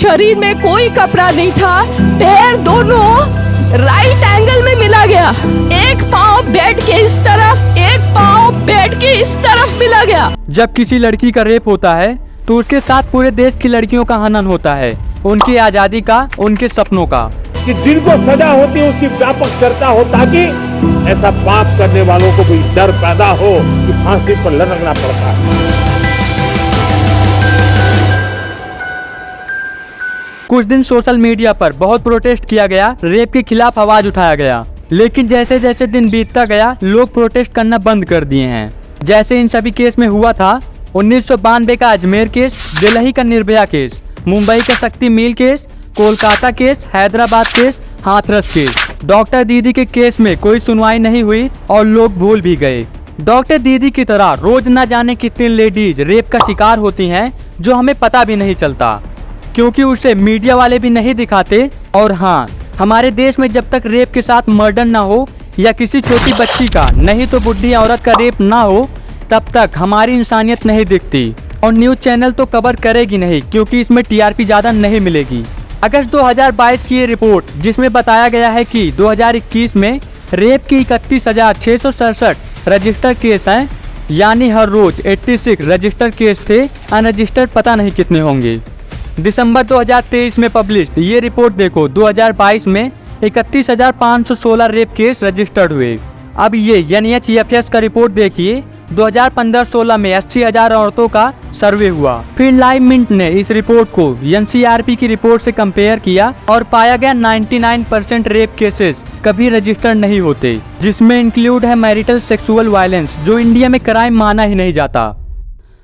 शरीर में कोई कपड़ा नहीं था, पैर दोनों राइट एंगल में मिला गया, एक पाँव बेड के इस तरफ, एक पाँव बेड के इस तरफ मिला गया। जब किसी लड़की का रेप होता है तो उसके साथ पूरे देश की लड़कियों का हनन होता है, उनकी आजादी का, उनके सपनों का। कि जिनको सजा होती है उसकी व्यापक चर्चा हो, ताकि ऐसा पाप करने वालों को भी डर पैदा हो कि फांसी पर लटकना पड़ता है। कुछ दिन सोशल मीडिया पर बहुत प्रोटेस्ट किया गया, रेप के खिलाफ आवाज उठाया गया, लेकिन जैसे जैसे दिन बीतता गया लोग प्रोटेस्ट करना बंद कर दिए हैं। जैसे इन सभी केस में हुआ था 1992 का अजमेर केस, दिल्ली का निर्भया केस, मुंबई का शक्ति mill case, Kolkata case, Hyderabad case, Hathras case. Doctor दीदी के केस में कोई सुनवाई नहीं हुई और लोग भूल भी गए। डॉक्टर दीदी की तरह रोज न जाने कितनी लेडीज रेप का शिकार होती हैं जो हमें पता भी नहीं चलता, क्योंकि उसे मीडिया वाले भी नहीं दिखाते। और हाँ, हमारे देश में जब तक रेप के साथ मर्डर ना हो या किसी छोटी बच्ची का, नहीं तो बुढ़ी औरत का रेप ना हो, तब तक हमारी इंसानियत नहीं दिखती। और न्यूज चैनल तो कवर करेगी नहीं, क्योंकि इसमें टीआरपी ज्यादा नहीं मिलेगी। अगस्त 2022 की ये रिपोर्ट जिसमें बताया गया है कि 2021 में रेप की 31,667 रजिस्टर केस हैं, यानी हर रोज 86 रजिस्टर केस थे, अनरजिस्टर्ड पता नहीं कितने होंगे। दिसंबर 2023 में पब्लिश ये रिपोर्ट देखो, 2022 में 31,516 रेप केस रजिस्टर्ड हुए। अब ये NHFS का रिपोर्ट देखिए, 2015-16 में 80,000 औरतों का सर्वे हुआ। फिर लाइव मिंट ने इस रिपोर्ट को NCRP की रिपोर्ट से कंपेयर किया और पाया गया 99% रेप केसेस कभी रजिस्टर्ड नहीं होते, जिसमें इंक्लूड है मैरिटल सेक्सुअल वायलेंस, जो इंडिया में क्राइम माना ही नहीं जाता।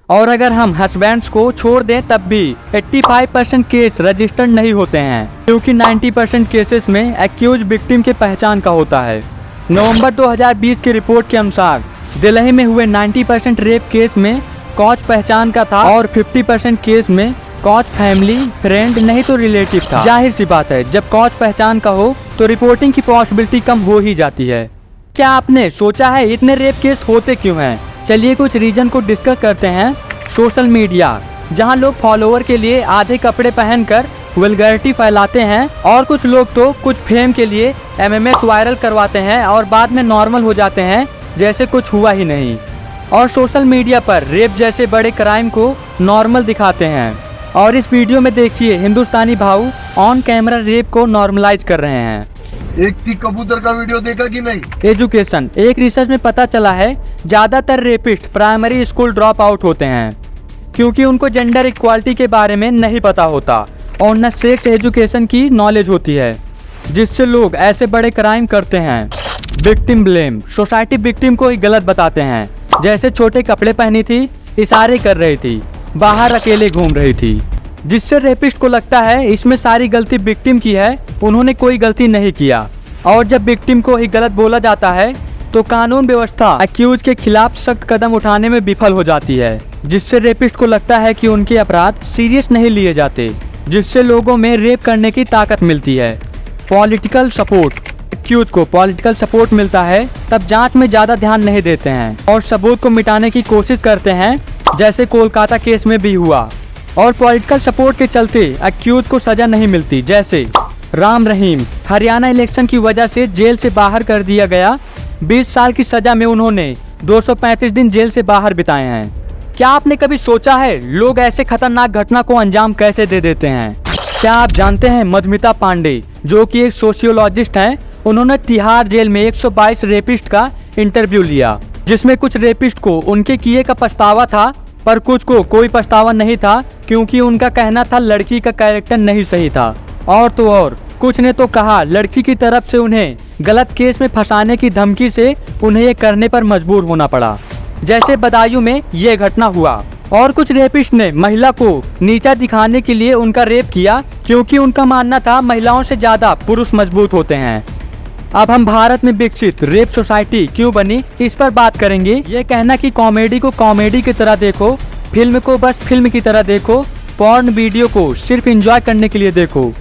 और अगर हम हस्बैंड्स को छोड़ दें तब भी 85% केस रजिस्टर्ड नहीं होते हैं, क्योंकि 90% केसेस में एक्यूज विक्टिम के पहचान का होता है। नवंबर 2020 की रिपोर्ट के अनुसार दिल्ली में हुए 90% रेप केस में कॉज पहचान का था और 50% केस में कॉज फैमिली, फ्रेंड नहीं तो रिलेटिव था। जाहिर सी बात है, जब कॉज पहचान का हो तो रिपोर्टिंग की पॉसिबिलिटी कम हो ही जाती है। क्या आपने सोचा है इतने रेप केस होते क्यों हैं? चलिए कुछ रीजन को डिस्कस करते हैं। सोशल मीडिया, जहां लोग फॉलोअर के लिए आधे कपड़े पहनकर वल्गैरिटी फैलाते हैं, और कुछ लोग तो कुछ फेम के लिए MMS वायरल करवाते हैं और बाद में नॉर्मल हो जाते हैं जैसे कुछ हुआ ही नहीं। और सोशल मीडिया पर रेप जैसे बड़े क्राइम को नॉर्मल दिखाते हैं। और इस वीडियो में देखिए हिंदुस्तानी भाऊ ऑन कैमरा रेप को नॉर्मलाइज कर रहे हैं। एक थी कबूतर का वीडियो देखा कि नहीं? एजुकेशन, एक रिसर्च में पता चला है ज्यादातर rapist primary school drop out होते हैं, क्योंकि उनको जेंडर इक्वालिटी के बारे में नहीं पता होता और न सेक्स एजुकेशन की नॉलेज होती है, जिससे लोग ऐसे बड़े क्राइम करते हैं। विक्टिम ब्लेम, सोसाइटी विक्टिम को ही गलत बताते हैं, जैसे छोटे कपड़े पहनी थी, इशारे कर रही थी, बाहर अकेले घूम रही थी, जिससे रेपिस्ट को लगता है इसमें सारी गलती विक्टिम की है, उन्होंने कोई गलती नहीं किया। और जब विक्टिम को ही गलत बोला जाता है तो कानून व्यवस्था एक्यूज के खिलाफ सख्त कदम उठाने में विफल हो जाती है, जिससे रेपिस्ट को लगता है कि उनके अपराध सीरियस नहीं लिए जाते, जिससे लोगों में रेप करने की ताकत मिलती है। पॉलिटिकल सपोर्ट, एक्यूज को पॉलिटिकल सपोर्ट मिलता है तब जांच में ज्यादा ध्यान नहीं देते हैं और सबूत को मिटाने की कोशिश करते हैं, जैसे कोलकाता केस में भी हुआ। और पॉलिटिकल सपोर्ट के चलते एक्यूज को सजा नहीं मिलती, जैसे राम रहीम, हरियाणा इलेक्शन की वजह से जेल से बाहर कर दिया गया। 20 साल की सजा में उन्होंने 235 दिन जेल से बाहर बिताए हैं। क्या आपने कभी सोचा है लोग ऐसे खतरनाक घटना को अंजाम कैसे दे देते हैं? क्या आप जानते हैं मधुमिता पांडे, जो कि एक सोशियोलॉजिस्ट हैं, उन्होंने तिहाड़ जेल में 122 रेपिस्ट का इंटरव्यू लिया, जिसमें कुछ रेपिस्ट को उनके किए का पछतावा था, पर कुछ को कोई पछतावा नहीं था, क्योंकि उनका कहना था लड़की का कैरेक्टर नहीं सही था। और तो और कुछ ने तो कहा लड़की की तरफ से उन्हें गलत केस में फंसाने की धमकी से उन्हें ये करने पर मजबूर होना पड़ा, जैसे बदायूं में ये घटना हुआ। और कुछ रेपिस्ट ने महिला को नीचा दिखाने के लिए उनका रेप किया, क्योंकि उनका मानना था महिलाओं से ज्यादा पुरुष मजबूत होते हैं। अब हम भारत में विकसित रेप सोसाइटी क्यों बनी, इस पर बात करेंगे। ये कहना कि कॉमेडी को कॉमेडी की तरह देखो, फिल्म को बस फिल्म की तरह देखो, पॉर्न वीडियो को सिर्फ एंजॉय करने के लिए देखो,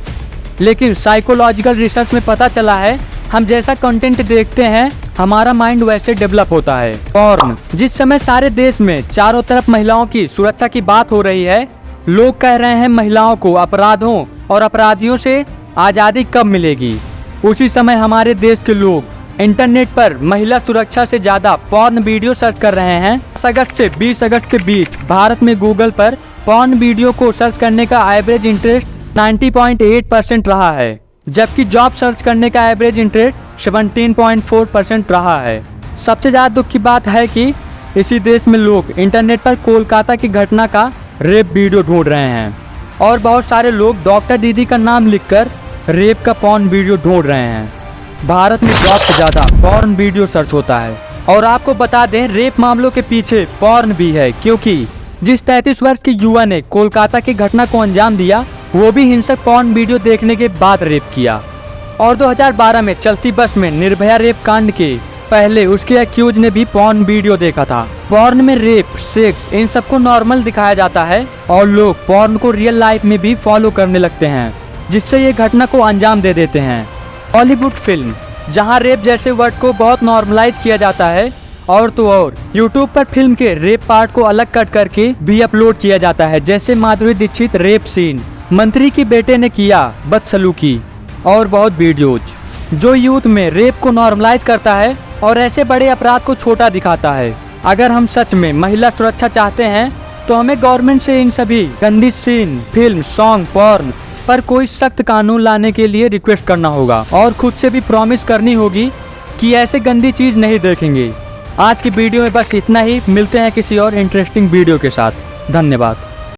लेकिन साइकोलॉजिकल रिसर्च में पता चला है हम जैसा कंटेंट देखते हैं हमारा माइंड वैसे डेवलप होता है। पॉर्न, जिस समय सारे देश में चारों तरफ महिलाओं की सुरक्षा की बात हो रही है, लोग कह रहे हैं महिलाओं को अपराधों और अपराधियों से आज़ादी कब मिलेगी। उसी समय हमारे देश के लोग इंटरनेट पर महिला सुरक्षा से ज़्यादा पॉर्न वीडियो सर्च कर रहे हैं। 10 अगस्त से 20 अगस्त के बीच भारत में गूगल पर पॉर्न वीडियो को सर्च करने का एवरेज इंटरेस्ट 90.8% रहा है, जबकि जॉब सर्च करने का एवरेज इंटरेस्ट 17.4% रहा है। सबसे ज़्यादा दुख की बात है कि इसी देश में लोग इंटरनेट पर कोलकाता की घटना का रेप वीडियो ढूंढ रहे हैं और बहुत सारे लोग डॉक्टर दीदी का नाम लिखकर रेप का पॉर्न वीडियो ढूंढ रहे हैं। भारत में जॉब से ज़्यादा पॉर्न वीडियो सर्च होता है। और आपको बता दें, रेप मामलों के पीछे पॉर्न भी है, क्योंकि जिस 33 वर्ष के युवा ने कोलकाता की घटना को अंजाम दिया, वो भी हिंसक पॉर्न वीडियो देखने के बाद रेप किया। और 2012 में चलती बस में निर्भया रेप कांड के पहले उसके एक्यूज ने भी पॉर्न वीडियो देखा था। पॉर्न में रेप, सेक्स, इन सबको नॉर्मल दिखाया जाता है और लोग पॉर्न को रियल लाइफ में भी फॉलो करने लगते हैं, जिससे ये घटना को अंजाम दे देते हैं। हॉलीवुड फिल्म जहां रेप जैसे वर्ड को बहुत नॉर्मलाइज किया जाता है, और तो और यूट्यूब पर फिल्म के रेप पार्ट को अलग कट करके भी अपलोड किया जाता है, जैसे माधुरी दीक्षित रेप सीन, मंत्री के बेटे ने किया बदसलूकी, और बहुत वीडियोज जो यूथ में रेप को नॉर्मलाइज करता है और ऐसे बड़े अपराध को छोटा दिखाता है। अगर हम सच में महिला सुरक्षा चाहते हैं तो हमें गवर्नमेंट से इन सभी गंदी सीन, फिल्म, सॉन्ग, पॉर्न पर कोई सख्त कानून लाने के लिए रिक्वेस्ट करना होगा और खुद से भी प्रॉमिस करनी होगी कि ऐसे गंदी चीज नहीं देखेंगे। आज की वीडियो में बस इतना ही। मिलते हैं किसी और इंटरेस्टिंग वीडियो के साथ। धन्यवाद।